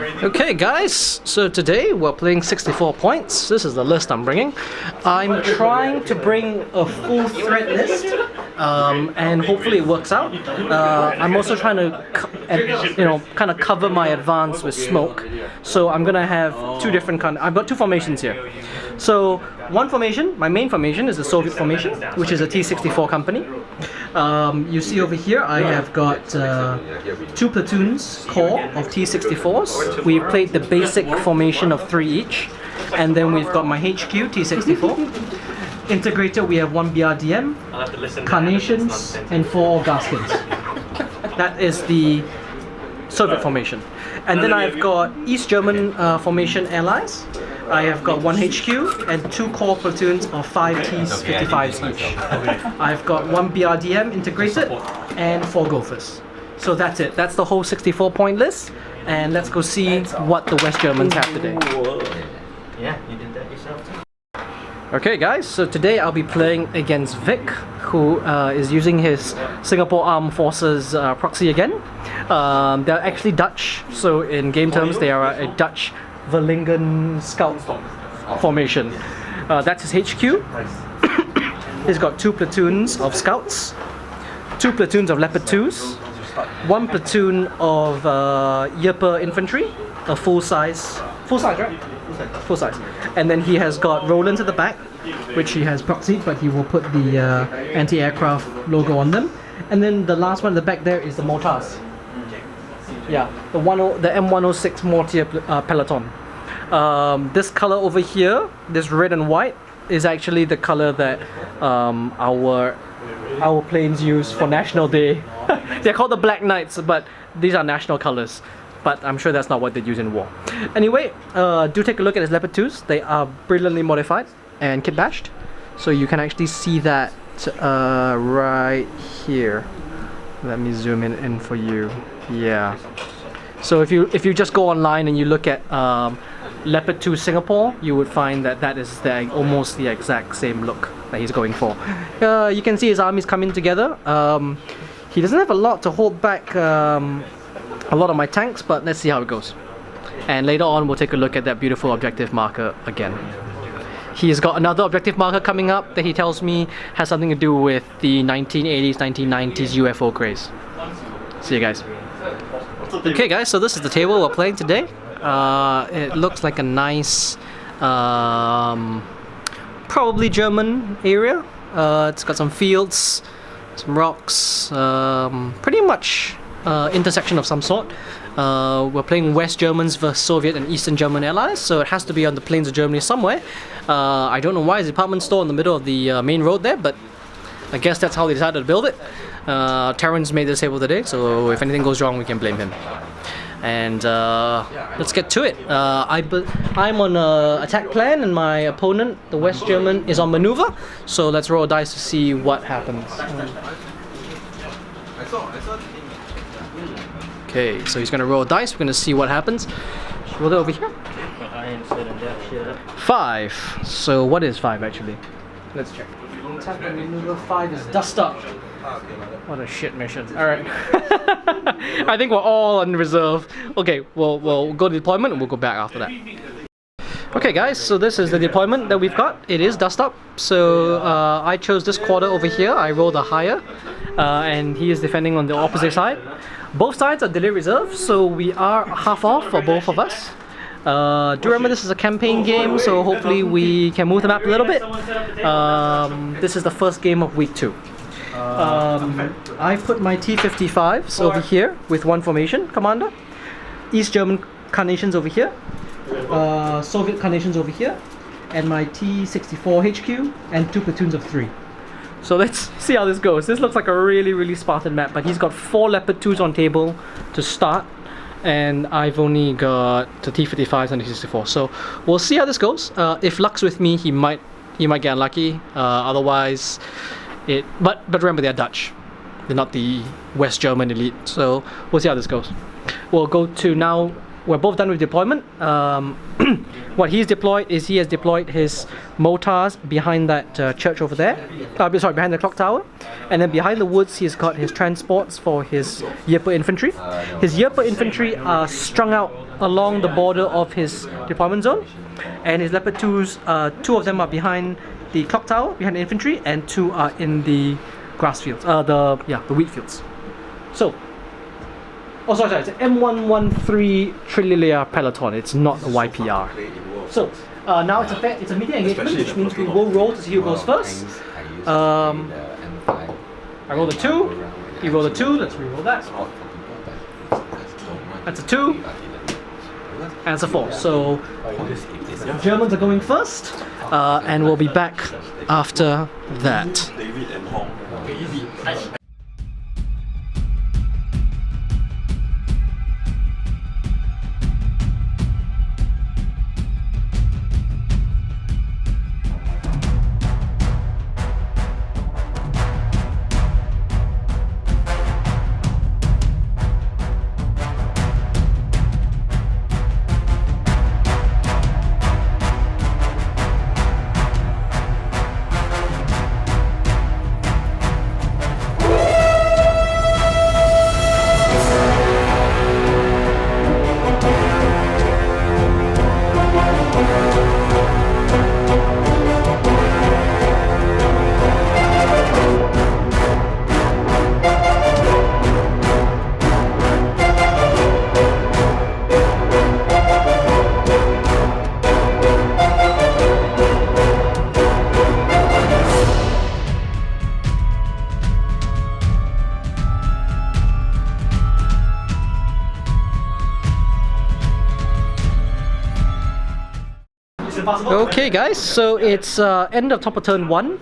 Okay guys, so today we're playing 64 points. This is the list I'm bringing. I'm trying to bring a full threat list, and hopefully it works out. I'm also trying to, kind of cover my advance with smoke. So I'm gonna have two different I've got two formations here. So one formation, my main formation, is the Soviet formation, which is a T-64 company. You see over here, I have got two platoons core of T-64s. We've played the basic formation of 3 each, and then we've got my HQ T-64. Integrated, we have 1 BRDM, carnations, and 4 gaskins. That is the Soviet formation. And then I've got East German formation allies. I have got 1 HQ and 2 core platoons of 5 T-55s each. I've got 1 BRDM integrated and 4 Gophers. So that's it. That's the whole 64 point list. And let's go see what the West Germans have today. Yeah, you did that yourself too. Okay guys, so today I'll be playing against Vic, who is using his Singapore Armed Forces proxy again. They're actually Dutch, so in game terms they are a Dutch Verlingen scout formation. That's his HQ. He's got 2 platoons of scouts, 2 platoons of Leopard 2s, 1 platoon of Yipper infantry, a full size, right? Full size. And then he has got Rolands at the back, which he has proxied, but he will put the anti-aircraft logo on them. And then the last one at the back there is the mortars. Yeah, the M106 mortar peloton. This color over here, this red and white, is actually the color that our planes use for National Day. They're called the Black Knights, but these are national colors. But I'm sure that's not what they use in war. Anyway, do take a look at his Leopard 2s. They are brilliantly modified and kit bashed. So you can actually see that right here. Let me zoom in for you. Yeah. So if you just go online and you look at Leopard 2 Singapore, you would find that that is almost the exact same look that he's going for. You can see his armies coming together. He doesn't have a lot to hold back a lot of my tanks, but let's see how it goes. And later on we'll take a look at that beautiful objective marker again. He's got another objective marker coming up that he tells me has something to do with the 1980s, 1990s UFO craze. See you guys. Okay guys, so this is the table we're playing today. It looks like a nice, probably German area. It's got some fields, some rocks, pretty much intersection of some sort. We're playing West Germans versus Soviet and Eastern German allies, so it has to be on the plains of Germany somewhere. I don't know why there's a department store in the middle of the main road there, but I guess that's how they decided to build it. Terrence made this table today, so if anything goes wrong we can blame him. And let's get to it. I'm on an attack plan and my opponent, the West German, is on maneuver, so let's roll a dice to see what happens. Okay, so he's gonna roll a dice. We're gonna see what happens. Roll it over here. 5. So what is 5 actually? Let's check. Attack and maneuver 5 is dust up. What a shit mission. Alright. I think we're all on reserve. Okay, we'll go to deployment and we'll go back after that. Okay guys, so this is the deployment that we've got. It is dust up. So I chose this quarter over here. I rolled a higher. And he is defending on the opposite side. Both sides are delay reserve, so we are half off for both of us. Do remember this is a campaign game, so hopefully we can move the map a little bit. This is the first game of week 2. I put my T-55s over here with 1 formation commander. East German carnations over here. Soviet carnations over here. And my T-64 HQ and 2 platoons of 3. So let's see how this goes. This looks like a really Spartan map, but he's got 4 Leopard 2s on table to start, and I've only got the T-55s and the T-64. So we'll see how this goes. If luck's with me, he might get unlucky. Otherwise, but remember they're Dutch. They're not the West German elite. So we'll see how this goes. We'll go to now we're both done with deployment. What he's deployed is he has deployed his mortars behind that church over there. Sorry, behind the clock tower. And then behind the woods, he's got his transports for his Yerpa infantry. His Yerpa infantry are strung out along the border of his deployment zone. And his Leopard 2s, 2 of them are behind the clock tower, behind the infantry, and 2 are in the grass fields, the wheat fields. So, oh sorry, it's an M113 Trililia Peloton, it's not a YPR. So, now it's a meeting engagement, which means we will roll to see who goes first. I roll the 2, he rolled a 2, let's re-roll that. That's a 2, and it's a 4. So, the Germans are going first, and we'll be back after that. Okay guys, so it's end of top of turn 1.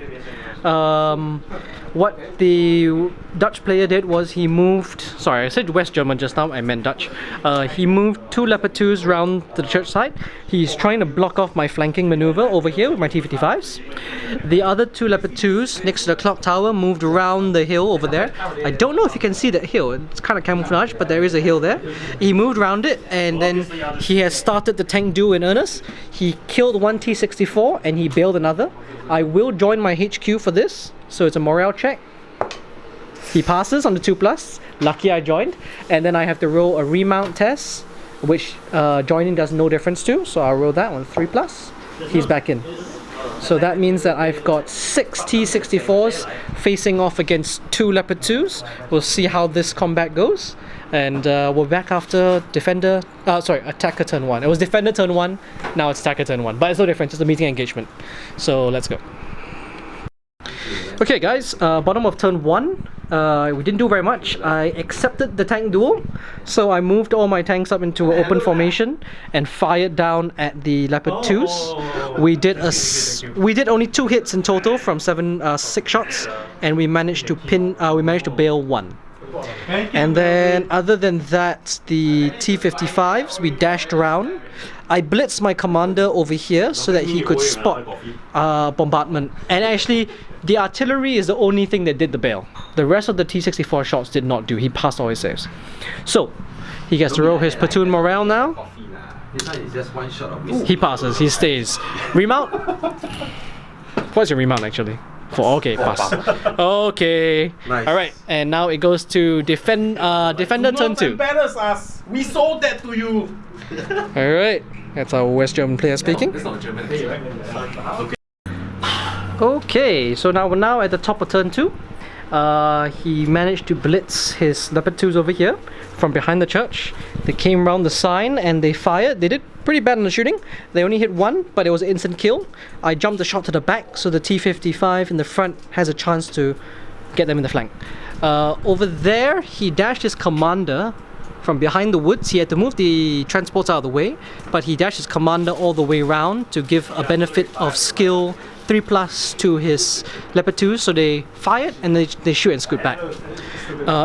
What the Dutch player did was he moved, sorry I said West German just now, I meant Dutch. He moved 2 Leopard 2s round to the church side. He's trying to block off my flanking maneuver over here with my T-55s. The other 2 Leopard 2s next to the clock tower moved around the hill over there. I don't know if you can see that hill, it's kind of camouflaged, but there is a hill there. He moved around it and then he has started the tank duel in earnest. He killed 1 T-64 and he bailed another. I will join my HQ for this, so it's a morale check. He passes on the 2+, lucky I joined, and then I have to roll a remount test, which joining does no difference to, so I'll roll that one, 3+, he's back in. So that means that I've got 6 T-64s facing off against 2 Leopard 2s. We'll see how this combat goes, and we're back after attacker turn 1. It was defender turn 1, now it's attacker turn 1, but it's no difference, it's a meeting engagement. So let's go. Okay guys, bottom of turn 1, we didn't do very much. I accepted the tank duel, so I moved all my tanks up into an open formation and fired down at the Leopard 2s. We did only 2 hits in total from 6 shots, and we managed to bail 1. And then other than that, the T-55s, we dashed around. I blitzed my commander over here so that he could spot bombardment. And actually, the artillery is the only thing that did the bail. The rest of the T-64 shots did not do. He passed all his saves. So, he gets to roll his platoon morale now. He passes, he stays. Remount? What's your remount actually? Okay, pass. Okay. Nice. Alright, and now it goes to defender turn 2. Embarrass us. We sold that to you. Alright, that's our West German player speaking. That's not German. Okay. Okay, so now we're now at the top of turn 2. He managed to blitz his Leopard 2s over here from behind the church. They came around the sign and they fired. They did pretty bad on the shooting. They only hit 1, but it was an instant kill. I jumped a shot to the back, so the T-55 in the front has a chance to get them in the flank. Over there, he dashed his commander from behind the woods. He had to move the transports out of the way, but he dashed his commander all the way around to give a benefit of skill 3+ to his Leopard 2s, so they fired and they shoot and scoot back.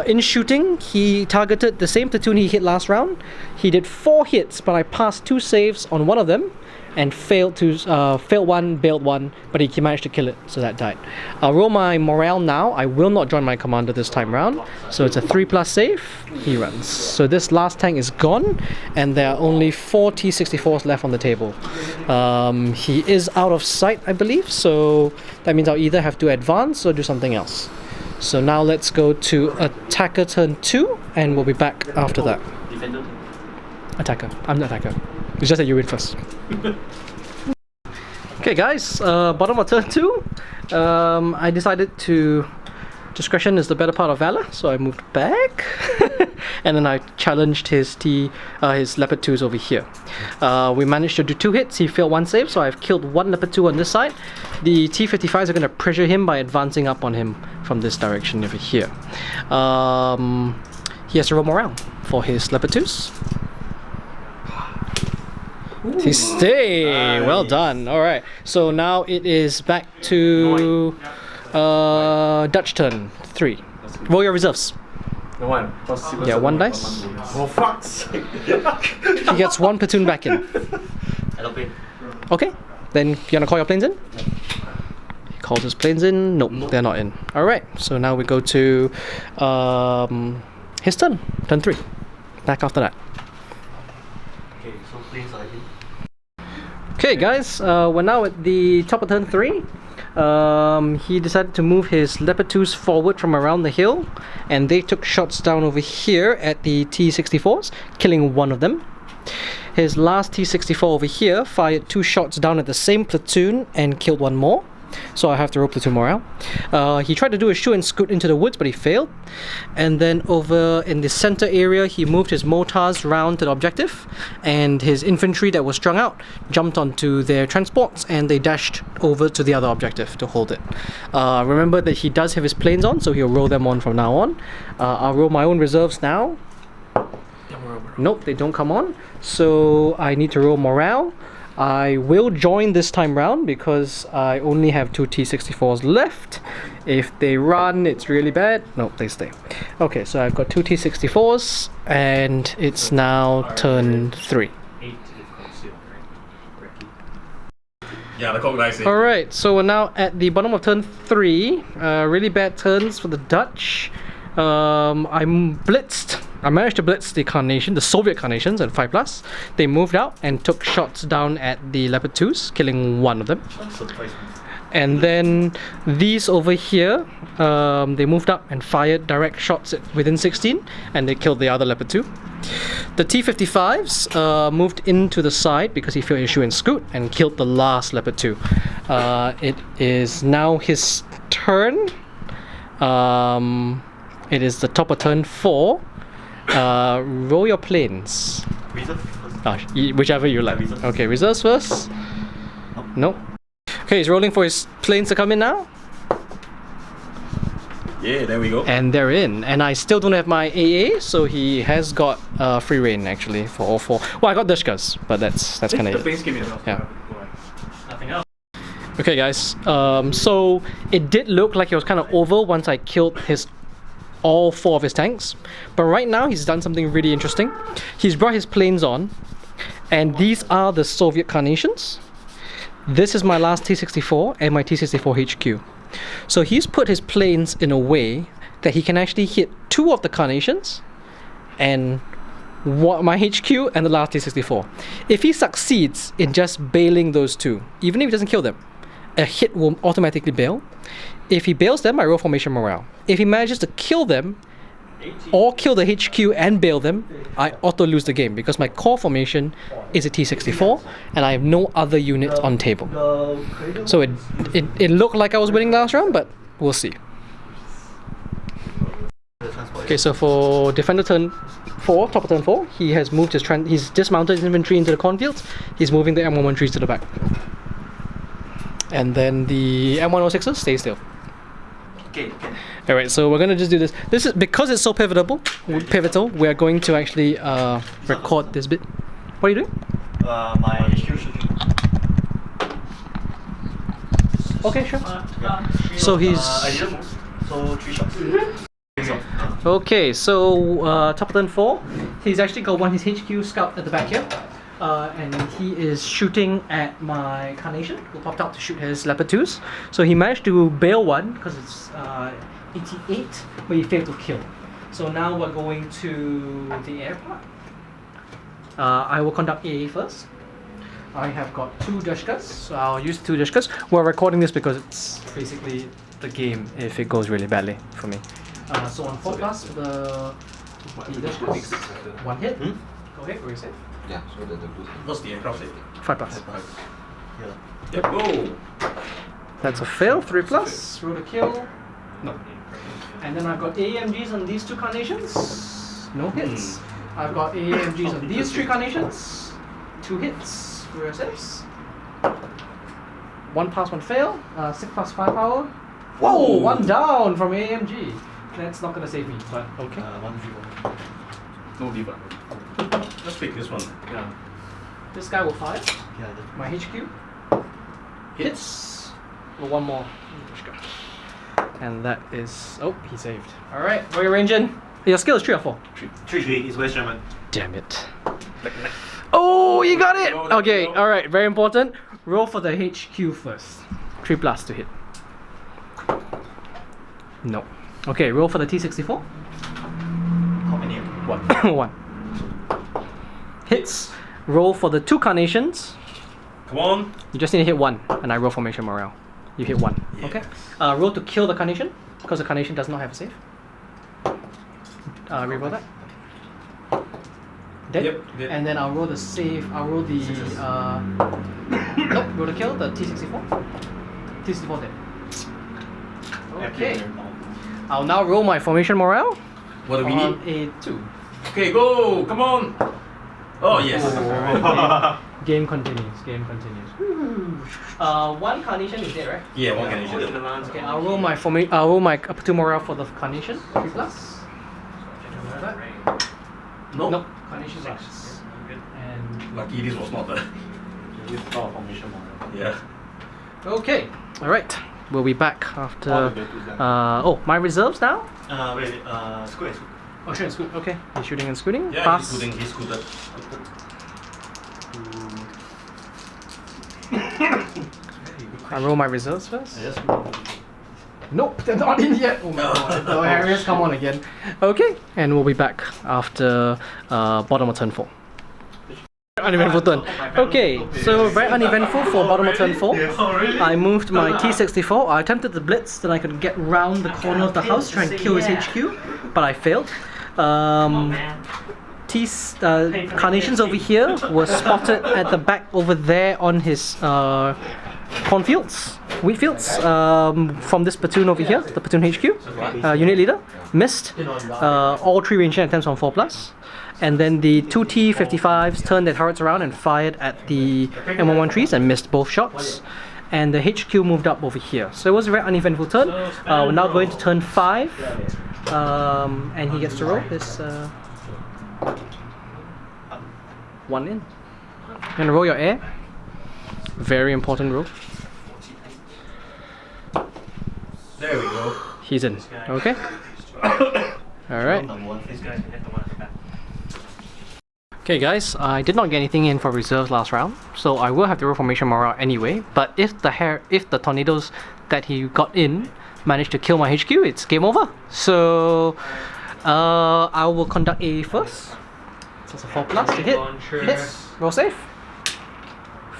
In shooting, he targeted the same platoon he hit last round. He did 4 hits, but I passed 2 saves on one of them. and failed one, bailed one, but he managed to kill it, so that died. I'll roll my morale now. I will not join my commander this time round, so it's a 3+ save. He runs. So this last tank is gone, and there are only 4 T-64s left on the table. He is out of sight, I believe, so that means I'll either have to advance or do something else. So now let's go to attacker turn 2, and we'll be back after that. Defender. Attacker. I'm the attacker. It's just that you win first. Okay guys, bottom of turn 2. I decided to... Discretion is the better part of valor, so I moved back. And then I challenged his Leopard 2s over here. We managed to do 2 hits, he failed 1 save, so I've killed 1 Leopard 2 on this side. The T-55s are going to pressure him by advancing up on him from this direction over here. He has to roll morale for his Leopard 2s. He stay! Nice. Well done. Alright, so now it is back to Dutch turn 3. Roll your reserves. No one. Yeah, 1 dice. Oh fuck's sake. He gets 1 platoon back in. I don't pay. Okay, then you wanna call your planes in? He calls his planes in. Nope, they're not in. Alright, so now we go to his turn. Turn 3. Back after that. Okay, so planes are in. Okay guys, we're now at the top of turn 3. He decided to move his Leopard 2s forward from around the hill, and they took shots down over here at the T-64s, killing 1 of them. His last T-64 over here fired 2 shots down at the same platoon and killed 1 more. So I have to roll platoon morale. He tried to do a shoot and scoot into the woods, but he failed. And then over in the center area, he moved his mortars round to the objective, and his infantry that was strung out jumped onto their transports, and they dashed over to the other objective to hold it. Remember that he does have his planes on, so he'll roll them on from now on. I'll roll my own reserves now. Nope, they don't come on. So I need to roll morale. I will join this time round because I only have 2 T-64s left. If they run, it's really bad. Nope, they stay. Okay, so I've got 2 T-64s, and it's now turn 3. Yeah, the cock dice. Alright, so we're now at the bottom of turn 3. Really bad turns for the Dutch. I managed to blitz the Soviet Carnations at 5+. They moved out and took shots down at the Leopard 2s, killing 1 of them. And then these over here, they moved up and fired direct shots at within 16, and they killed the other Leopard 2. The T-55s moved into the side because he failed his shoot and scoot and killed the last Leopard 2. It is now his turn. It is the top of turn 4. Roll your planes. Reserve. Whichever you like. Reserves. Okay, reserves first. Nope. Okay, he's rolling for his planes to come in now. Yeah, there we go. And they're in. And I still don't have my AA, so he has got free reign actually for all 4. Well, I got Dushkas, but that's kind of it. Planes came in. Yeah. Nothing else. Okay guys, so it did look like it was kind of over once I killed all 4 of his tanks, but right now he's done something really interesting. He's brought his planes on, and these are the Soviet Carnations. This is my last T-64 and my T-64 HQ. So he's put his planes in a way that he can actually hit 2 of the Carnations and my HQ and the last T-64. If he succeeds in just bailing those 2, even if he doesn't kill them, a hit will automatically bail. If he bails them, I roll formation morale. If he manages to kill them or kill the HQ and bail them, I auto lose the game because my core formation is a T-64 and I have no other units on table. So it looked like I was winning last round, but we'll see. Okay, so for defender turn 4, top of turn 4, he has moved he's dismounted his infantry into the cornfields. He's moving the M113s to the back. And then the M106s stay still. Okay. Alright, so we're gonna just do this. This is because it's so pivotal, we're going to actually record this bit. What are you doing? My HQ shooting. Okay, sure. So he's... I didn't move, so 3 shots. Okay, so top of turn 4, he's actually got his HQ scout at the back here. and he is shooting at my Carnation, who popped out to shoot his Leopard 2s. So he managed to bail one because it's 88, but he failed to kill. So now we're going to the air part. I will conduct AA first. I have got 2 Dashkas, so I'll use 2 Dashkas. We're recording this because it's basically the game if it goes really badly for me. So on 4 plus for the Dashkas, 1 hit. Go ahead, where is it? Yeah, so the blue. What's the aircraft say? 5 plus. Yep, go! That's a fail, 3 plus. Roll to kill. No. And then I've got AMGs on these 2 Carnations. No hits. I've got AMGs on these 3 Carnations. 2 hits. Where is this? 1 pass, 1 fail. 6 plus 5 power. Whoa! 1 down from AMG. That's not gonna save me, but okay. 1v1. No diva. Let's pick this one. Yeah. This guy will fire. Yeah. My HQ hits. Well, 1 more. And that is. Oh, he saved. Alright, where are you ranging? Your skill is 3 or 4? 3 is West German. Damn it. Oh, you got it! Okay, alright, very important. Roll for the HQ first. 3 plus to hit. No. Okay, roll for the T64. How many? 1. 1. Hits. Roll for the 2 Carnations. Come on! You just need to hit 1, and I roll formation morale. You hit 1. Okay. Roll to kill the Carnation, because the Carnation does not have a save. Reroll that. Dead. Yep, dead. And then I'll roll the save. I'll roll the. Nope, roll to kill the T64. T64 dead. Okay. I'll now roll my formation morale. What do we on need? a 2. Okay, go! Come on! Oh, yes! Game continues. Game continues. 1 Carnation is dead, right? Yeah, 1 Carnation. Okay, I'll roll my I'll roll my up 2 morale for the Carnation. 3 plus. No. Nope. Carnation 6. And Lucky this was not the. Yeah. okay. All right. We'll be back after. Oh, my reserves now. Wait, square. Oh, sure, it's good. Okay. He's shooting and scooting. Yeah, Pass. he's scooted. I roll my reserves first. Nope, they're not in yet. Oh my god. The areas come on again. Okay, and we'll be back after bottom of turn 4. Uneventful turn. Okay, so very uneventful for bottom of turn 4. I moved my T64. I attempted the blitz that I could get round the corner of the house, try and kill his HQ, but I failed. Carnations over here were spotted at the back over there on his cornfields, wheat fields, from this platoon over here, the platoon HQ. Unit leader missed all 3 ranging attempts on 4 plus. And then the 2 T55s turned their turrets around and fired at the M11 trees and missed both shots. And the HQ moved up over here. So it was a very uneventful turn. We're now going to turn 5. And he gets to roll this 1 in. You're gonna roll your air. Very important roll. There we go. He's in. Okay. Alright. This guy hit the one at the back. Okay guys, I did not get anything in for reserves last round, so I will have to roll formation morale anyway. But if the tornadoes that he got in manage to kill my HQ, it's game over. So I will conduct A first. So it's a 4 plus to hit. Hits. Roll safe.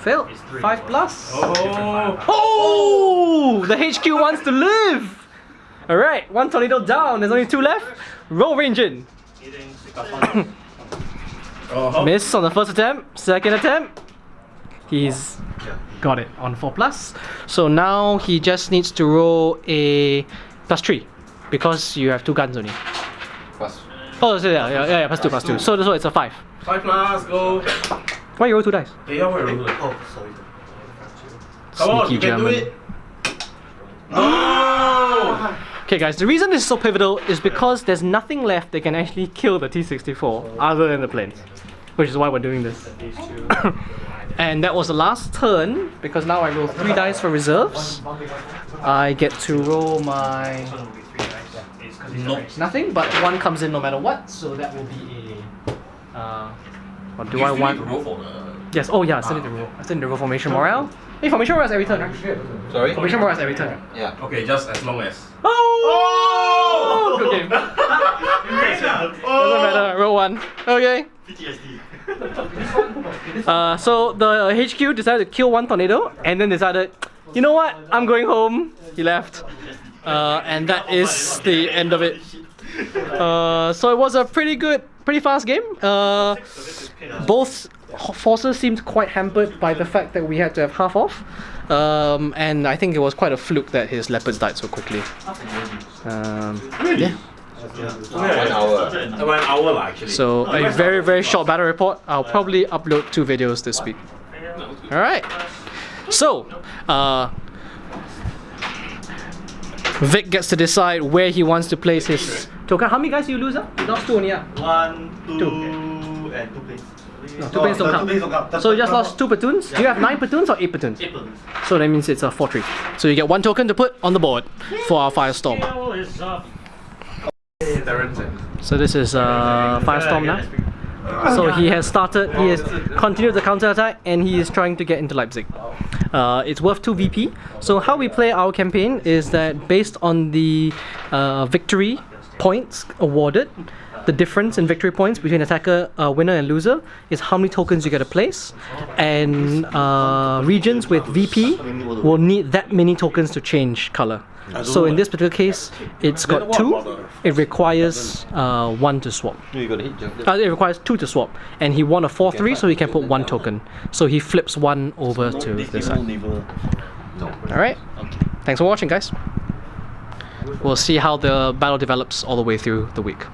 Fail. 5 plus. Oh! The HQ wants to live! Alright, 1 tornado down, there's only 2 left. Roll range in. Miss on the first attempt, second attempt. He's got it on 4 plus. So now he just needs to roll a +3 because you have 2 guns only. Plus. Oh, so yeah, +2, +2. So it's a 5. 5 plus, go! Why you roll 2 dice? Yeah, why roll it? Oh, sorry. Come on, Sneaky you can do German. it! No! Okay guys, the reason this is so pivotal is because there's nothing left that can actually kill the T64 other than the planes. Which is why we're doing this. And that was the last turn, because now I roll 3 dice for reserves. I get to roll my nothing, but 1 comes in no matter what, so that will be a what do I want? To roll for the Yes. Oh yeah, I still need to roll. I still need to roll formation morale. Hey, formation morale is every turn, right? Sorry? Formation morale is every turn. Yeah. Okay, just as long as. Oh! Good game. Doesn't matter. Roll one. Okay. PTSD. So the HQ decided to kill one tornado and then decided, you know what? I'm going home. He left. And that is the end of it. So it was a pretty fast game. Both forces seemed quite hampered by the fact that we had to have half off. And I think it was quite a fluke that his leopards died so quickly. Yeah. 1 hour. 1 hour lah, actually. So a very short battle report. I'll probably upload 2 videos this week. Alright. So, Vic gets to decide where he wants to place his token. How many guys do you lose? You lost 2 only. 1, 2, and 2 planes. No, 2 planes don't count. So you just lost 2 platoons? Do you have 9 platoons or 8 platoons? 8 planes. So that means it's a 4-3. So you get 1 token to put on the board for our Firestorm. So this is Firestorm now. So he has continued the counter attack and he is trying to get into Leipzig. It's worth 2 VP. So how we play our campaign is that based on the victory points awarded, the difference in victory points between attacker, winner and loser is how many tokens you get to place, and regions with VP will need that many tokens to change color. So in this particular case, it's got 2. It requires 1 to swap. You got to hit jump. It requires 2 to swap, and he won a 4-3, so he can put 1 token. So he flips 1 over to this side. Alright, thanks for watching, guys. We'll see how the battle develops all the way through the week.